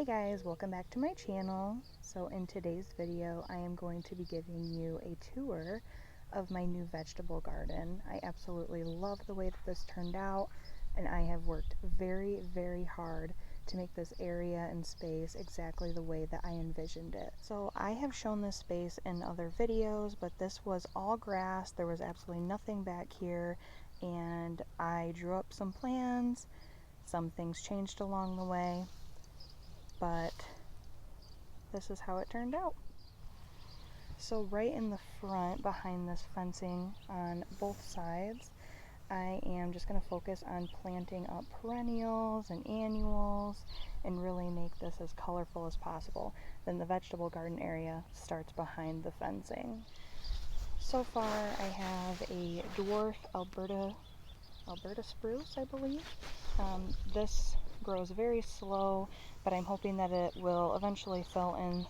guys, welcome back to my channel. So in today's video I am going to be giving you a tour of my new vegetable garden. I absolutely love the way that this turned out, and I have worked very hard to make this area and space exactly the way that I envisioned it. So I have shown this space in other videos, but this was all grass. There was absolutely nothing back here, and I drew up some plans. Some things changed along the way, but this is how it turned out. So right in the front, behind this fencing on both sides, I am just going to focus on planting up perennials and annuals and really make this as colorful as possible. Then the vegetable garden area starts behind the fencing. So far I have a dwarf Alberta spruce, I believe. This grows very slow, but I'm hoping that it will eventually fill in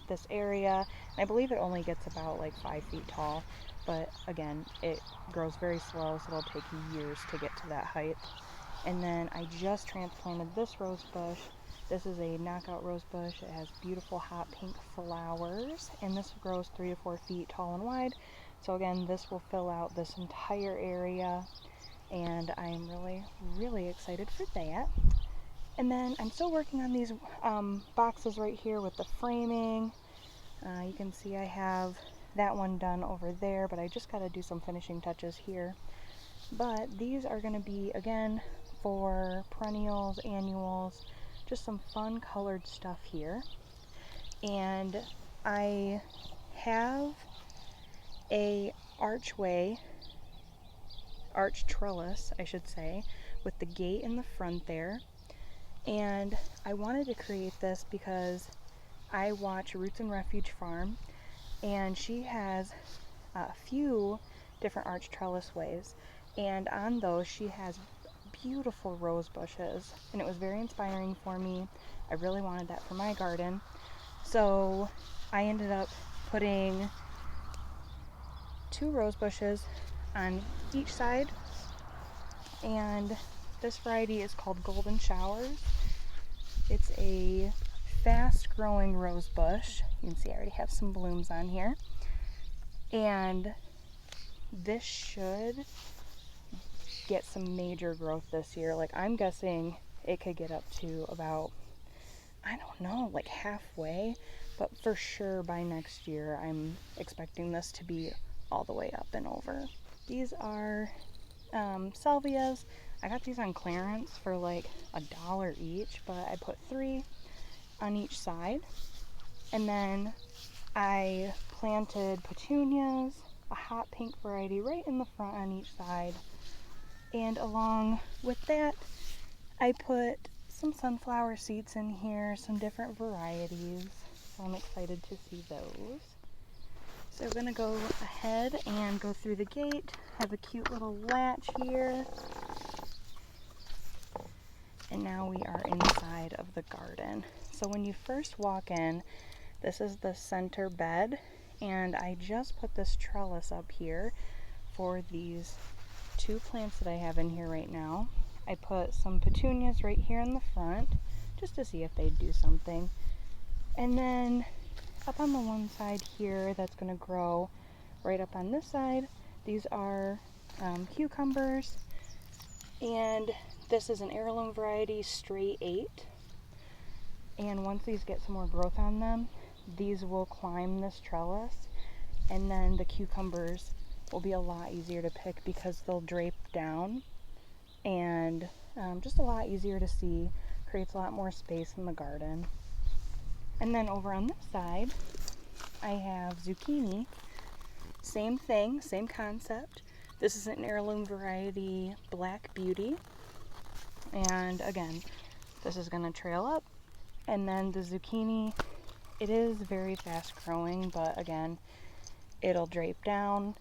this area. I believe it only gets about like 5 feet tall, but again, it grows very slow, so it'll take years to get to that height. And then I just transplanted this rose bush. This is a knockout rose bush. It has beautiful hot pink flowers, and this grows 3 to 4 feet tall and wide. So again, this will fill out this entire area, and I'm really excited for that. And then I'm still working on these boxes right here with the framing. You can see I have that one done over there, but I just got to do some finishing touches here. But these are going to be, again, for perennials, annuals, just some fun colored stuff here. And I have a arch trellis, I should say, with the gate in the front there. And I wanted to create this because I watch Roots and Refuge Farm, and she has a few different arch trellis ways, and on those she has beautiful rose bushes, and it was very inspiring for me. I really wanted that for my garden, so I ended up putting 2 rose bushes on each side, and this variety is called Golden Showers. It's a fast growing rose bush. You can see I already have some blooms on here, and this should get some major growth this year. Like, I'm guessing it could get up to about, I don't know, like halfway, but for sure by next year I'm expecting this to be all the way up and over. These are salvias. I got these on clearance for like $1 each, but I put 3 on each side. And then I planted petunias, a hot pink variety, right in the front on each side. And along with that, I put some sunflower seeds in here, some different varieties. So I'm excited to see those. So I'm gonna go ahead and go through the gate. I have a cute little latch here. And now we are inside of the garden. So when you first walk in, this is the center bed, and I just put this trellis up here for these 2 plants that I have in here right now. I put some petunias right here in the front just to see if they'd do something. And then up on the one side here, that's going to grow right up on this side, these are cucumbers, and this is an heirloom variety, Straight 8. And once these get some more growth on them, these will climb this trellis, and then the cucumbers will be a lot easier to pick because they'll drape down, and just a lot easier to see, creates a lot more space in the garden. And then over on this side, I have zucchini. Same thing, same concept. This is an heirloom variety, Black Beauty. And again, this is going to trail up. And then the zucchini, it is very fast growing, but again, it'll drape down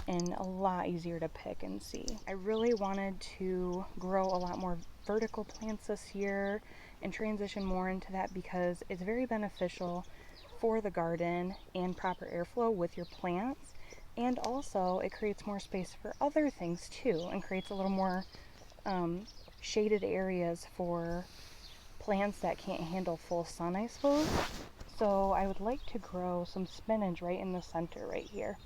and a lot easier to pick and see. I really wanted to grow a lot more vertical plants this year and transition more into that because it's very beneficial for the garden and proper airflow with your plants, and also it creates more space for other things too and creates a little more shaded areas for plants that can't handle full sun, I suppose. So I would like to grow some spinach right in the center right here.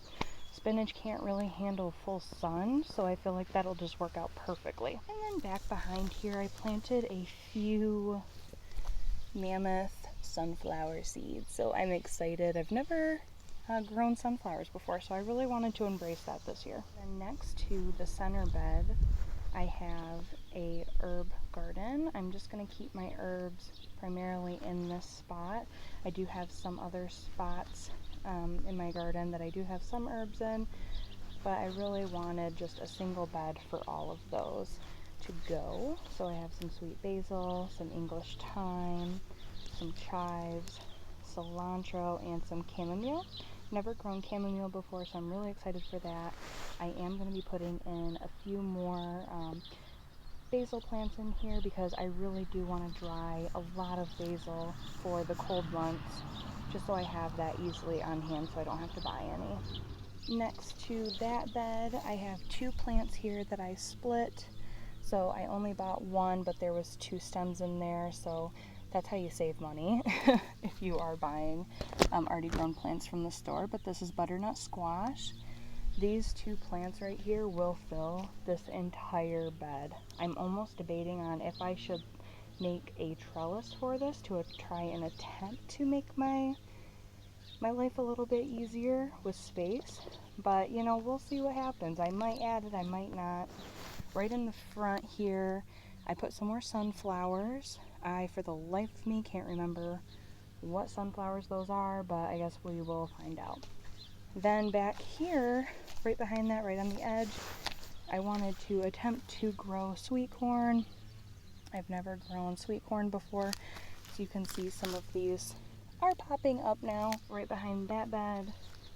Spinach can't really handle full sun, so I feel like that'll just work out perfectly. And then back behind here, I planted a few mammoth sunflower seeds. So I'm excited. I've never grown sunflowers before, so I really wanted to embrace that this year. Then next to the center bed, I have a herb garden. I'm just going to keep my herbs primarily in this spot. I do have some other spots in my garden that I do have some herbs in, but I really wanted just a single bed for all of those to go. So I have some sweet basil, some English thyme, some chives, cilantro, and some chamomile. Never grown chamomile before, so I'm really excited for that. I am going to be putting in a few more basil plants in here because I really do want to dry a lot of basil for the cold months, just so I have that easily on hand so I don't have to buy any. Next to that bed, I have two plants here that I split. So I only bought one, but there was two stems in there, so that's how you save money if you are buying already grown plants from the store. But this is butternut squash. These two plants right here will fill this entire bed. I'm almost debating on if I should make a trellis for this to try and attempt to make my life a little bit easier with space. But you know, we'll see what happens. I might add it, I might not. Right in the front here, I put some more sunflowers. I, for the life of me, can't remember what sunflowers those are, but I guess we will find out. Then back here, right behind that, right on the edge, I wanted to attempt to grow sweet corn. I've never grown sweet corn before, so you can see some of these are popping up now. Right behind that bed,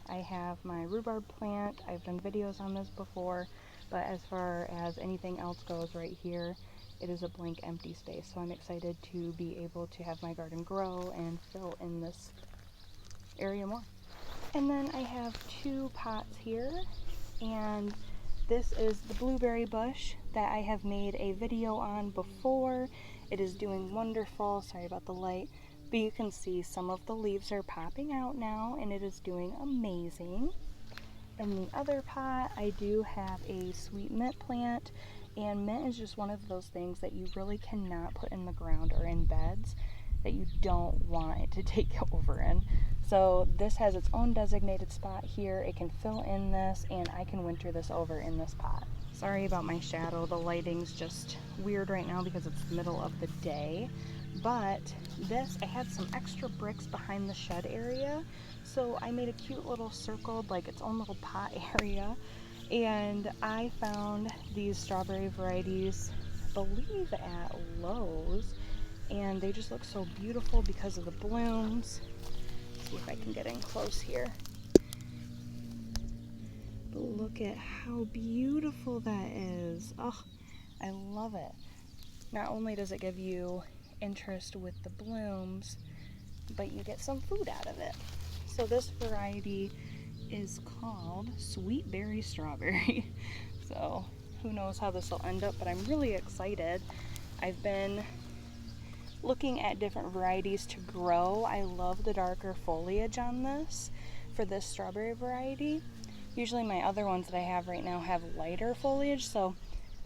I have my rhubarb plant. I've done videos on this before, but as far as anything else goes right here, it is a blank empty space. So I'm excited to be able to have my garden grow and fill in this area more. And then I have two pots here, and this is the blueberry bush that I have made a video on before. It is doing wonderful. Sorry about the light, but you can see some of the leaves are popping out now, and it is doing amazing. In the other pot, I do have a sweet mint plant, and mint is just one of those things that you really cannot put in the ground or in beds that you don't want it to take over in. So this has its own designated spot here. It can fill in this, and I can winter this over in this pot. Sorry about my shadow. The lighting's just weird right now because it's the middle of the day. But this, I had some extra bricks behind the shed area, so I made a cute little circled, like its own little pot area, and I found these strawberry varieties, I believe at Lowe's, and they just look so beautiful because of the blooms. Let's see if I can get in close here. But look at how beautiful that is. Oh, I love it. Not only does it give you interest with the blooms, but you get some food out of it. So this variety is called Sweet Berry Strawberry. So who knows how this will end up, but I'm really excited. I've been looking at different varieties to grow. I love the darker foliage on this for this strawberry variety. Usually my other ones that I have right now have lighter foliage, so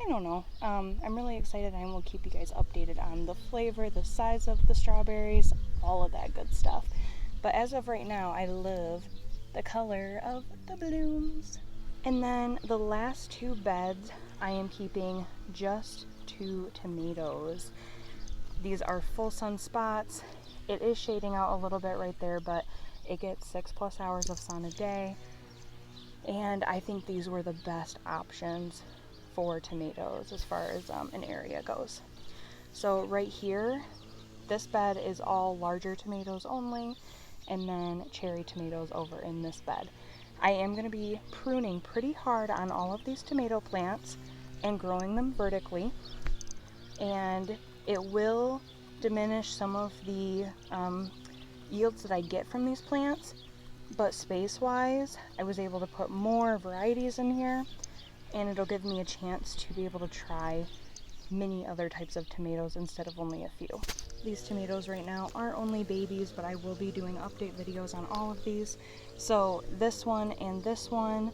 I don't know. I'm really excited, and we'll keep you guys updated on the flavor, the size of the strawberries, all of that good stuff. But as of right now, I love the color of the blooms. And then the last two beds, I am keeping just 2 tomatoes. These are full sun spots. It is shading out a little bit right there, but it gets 6+ hours of sun a day. And I think these were the best options for tomatoes as far as an area goes. So right here, this bed is all larger tomatoes only, and then cherry tomatoes over in this bed. I am going to be pruning pretty hard on all of these tomato plants and growing them vertically, and it will diminish some of the yields that I get from these plants, but space wise I was able to put more varieties in here, and it'll give me a chance to be able to try many other types of tomatoes instead of only a few. These tomatoes right now are only babies, but I will be doing update videos on all of these. So this one and this one,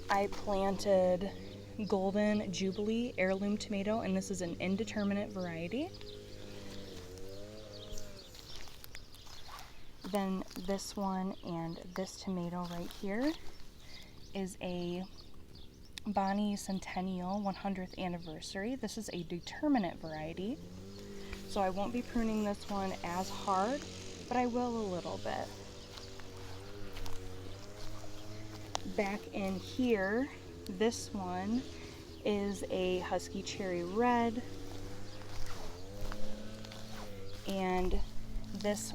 I planted Golden Jubilee heirloom tomato, and this is an indeterminate variety. Then this one and this tomato right here is a Bonnie Centennial 100th anniversary. This is a determinate variety. So I won't be pruning this one as hard, but I will a little bit. Back in here, this one is a Husky Cherry Red, and this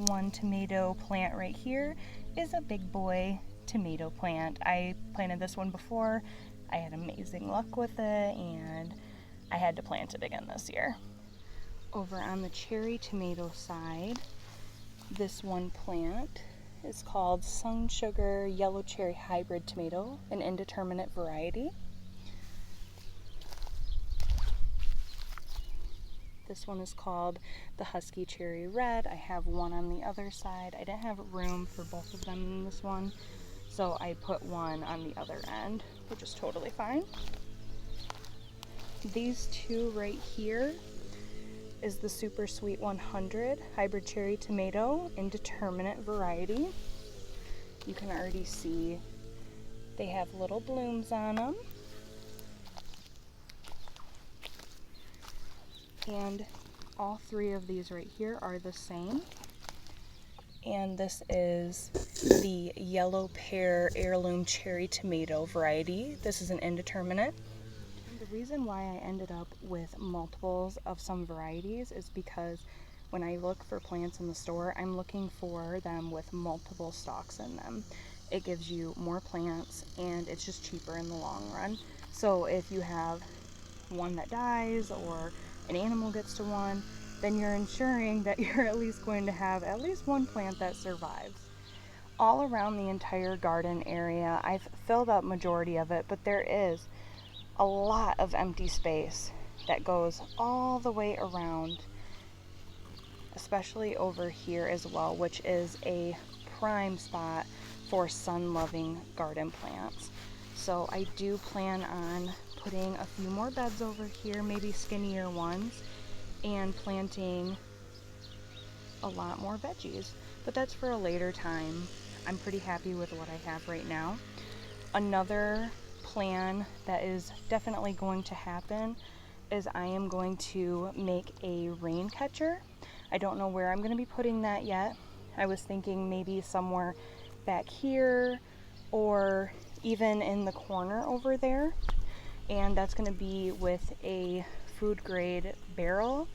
one tomato plant right here is a big boy tomato plant. I planted this one before. I had amazing luck with it, and I had to plant it again this year. Over on the cherry tomato side, this one plant is called Sun Sugar Yellow Cherry Hybrid Tomato, an indeterminate variety. This one is called the Husky Cherry Red. I have one on the other side. I didn't have room for both of them in this one, so I put one on the other end, which is totally fine. These two right here is the Super Sweet 100 Hybrid Cherry Tomato, indeterminate variety. You can already see they have little blooms on them. And all three of these right here are the same. And this is the Yellow Pear Heirloom Cherry Tomato variety. This is an indeterminate. The reason why I ended up with multiples of some varieties is because when I look for plants in the store, I'm looking for them with multiple stalks in them. It gives you more plants, and it's just cheaper in the long run. So if you have one that dies or an animal gets to one, then you're ensuring that you're at least going to have at least one plant that survives. All around the entire garden area, I've filled up majority of it, but there is a lot of empty space that goes all the way around, especially over here as well, which is a prime spot for sun-loving garden plants. So I do plan on putting a few more beds over here, maybe skinnier ones, and planting a lot more veggies, but that's for a later time. I'm pretty happy with what I have right now. Another plan that is definitely going to happen is I am going to make a rain catcher. I don't know where I'm going to be putting that yet. I was thinking maybe somewhere back here or even in the corner over there, and that's going to be with a food grade barrel,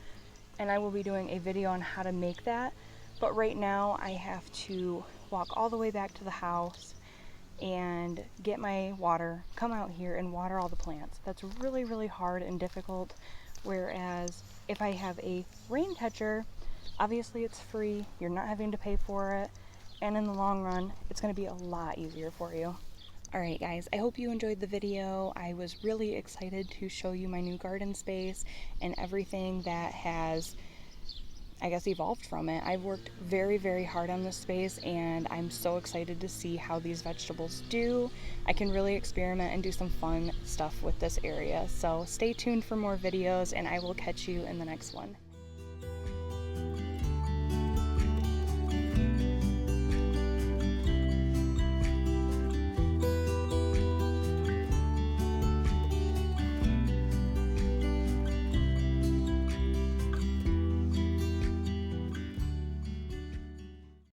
and I will be doing a video on how to make that. But right now I have to walk all the way back to the house and get my water, come out here and water all the plants. That's really, really hard and difficult. Whereas if I have a rain catcher, obviously it's free, you're not having to pay for it, and in the long run, it's gonna be a lot easier for you. Alright guys, I hope you enjoyed the video. I was really excited to show you my new garden space and everything that has, I guess, evolved from it. I've worked very, very hard on this space, and I'm so excited to see how these vegetables do. I can really experiment and do some fun stuff with this area. So stay tuned for more videos, and I will catch you in the next one.